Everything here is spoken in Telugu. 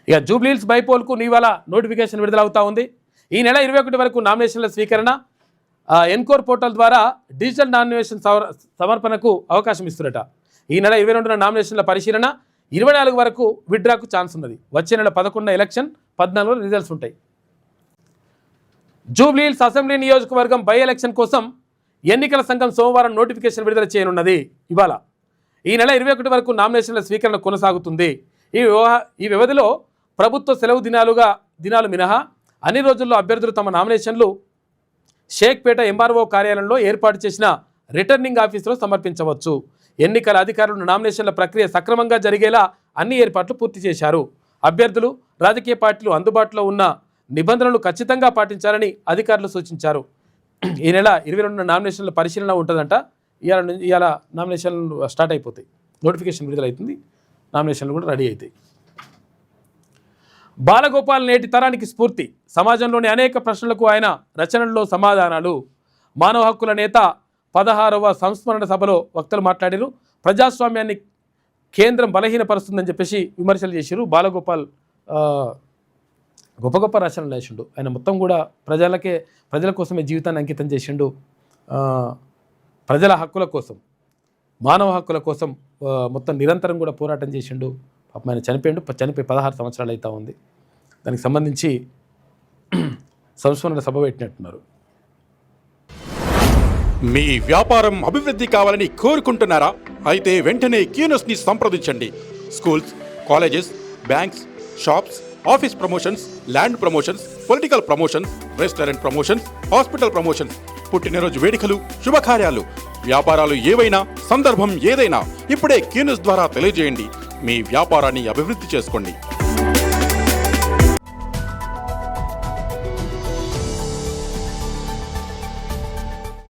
ఇక జూబ్లీహిల్స్ బైపోల్కు ఇవాళ నోటిఫికేషన్ విడుదలవుతా ఉంది. ఈ నెల 21 వరకు నామినేషన్ల స్వీకరణ, ఎన్కోర్ పోర్టల్ ద్వారా డిజిటల్ నామినేషన్ సమర్పణకు అవకాశం ఇస్తున్నట. ఈ నెల 22న నామినేషన్ల పరిశీలన, 24 వరకు విత్డ్రాకు ఛాన్స్ ఉన్నది. వచ్చే నెల 11న ఎలక్షన్, 14లో రిజల్ట్స్ ఉంటాయి. జూబ్లీహిల్స్ అసెంబ్లీ నియోజకవర్గం బై ఎలక్షన్ కోసం ఎన్నికల సంఘం సోమవారం నోటిఫికేషన్ విడుదల చేయనున్నది. ఇవాళ ఈ నెల 21 వరకు నామినేషన్ల స్వీకరణ కొనసాగుతుంది. ఈ వ్యవధిలో ప్రభుత్వ సెలవు దినాలు మినహా అన్ని రోజుల్లో అభ్యర్థులు తమ నామినేషన్లు షేక్పేట ఎంఆర్ఓ కార్యాలయంలో ఏర్పాటు చేసిన రిటర్నింగ్ ఆఫీసులో సమర్పించవచ్చు. ఎన్నికల అధికారులు నామినేషన్ల ప్రక్రియ సక్రమంగా జరిగేలా అన్ని ఏర్పాట్లు పూర్తి చేశారు. అభ్యర్థులు, రాజకీయ పార్టీలు అందుబాటులో ఉన్న నిబంధనలు ఖచ్చితంగా పాటించాలని అధికారులు సూచించారు. ఈ నెల 22న నామినేషన్ల పరిశీలన ఉంటుందంట. ఇవాళ నామినేషన్లు స్టార్ట్ అయిపోతాయి. నోటిఫికేషన్ విడుదలవుతుంది, నామినేషన్లు కూడా రెడీ అవుతాయి. బాలగోపాల్ నేటి తరానికి స్ఫూర్తి. సమాజంలోని అనేక ప్రశ్నలకు ఆయన రచనల్లో సమాధానాలు. మానవ హక్కుల నేత 16వ సంస్మరణ సభలో వక్తలు మాట్లాడారు. ప్రజాస్వామ్యాన్ని కేంద్రం బలహీనపరుస్తుందని చెప్పేసి విమర్శలు చేశారు. బాలగోపాల్ గొప్ప గొప్ప రచనలు రాసిండు. ఆయన మొత్తం కూడా ప్రజల కోసమే జీవితాన్ని అంకితం చేసిండు. ప్రజల హక్కుల కోసం, మానవ హక్కుల కోసం మొత్తం నిరంతరం కూడా పోరాటం చేసిండు. పాపం ఆయన చనిపోయి 16 సంవత్సరాలు అవుతా ఉంది. దానికి సంబంధించి సంస్మరణ సభ పెట్టినట్టున్నారు. మీ వ్యాపారం అభివృద్ధి కావాలని కోరుకుంటున్నారా? అయితే వెంటనే క్యూనస్ని సంప్రదించండి. Schools, colleges, banks, shops, office promotions, land promotions, political promotions, restaurant promotions, hospital promotions, పుట్టినరోజు వేడుకలు, శుభకార్యాలు, వ్యాపారాలు ఏవైనా, సందర్భం ఏదైనా ఇప్పుడే క్యూనస్ ద్వారా తెలియజేయండి. మీ వ్యాపారాన్ని అభివృద్ధి చేసుకోండి.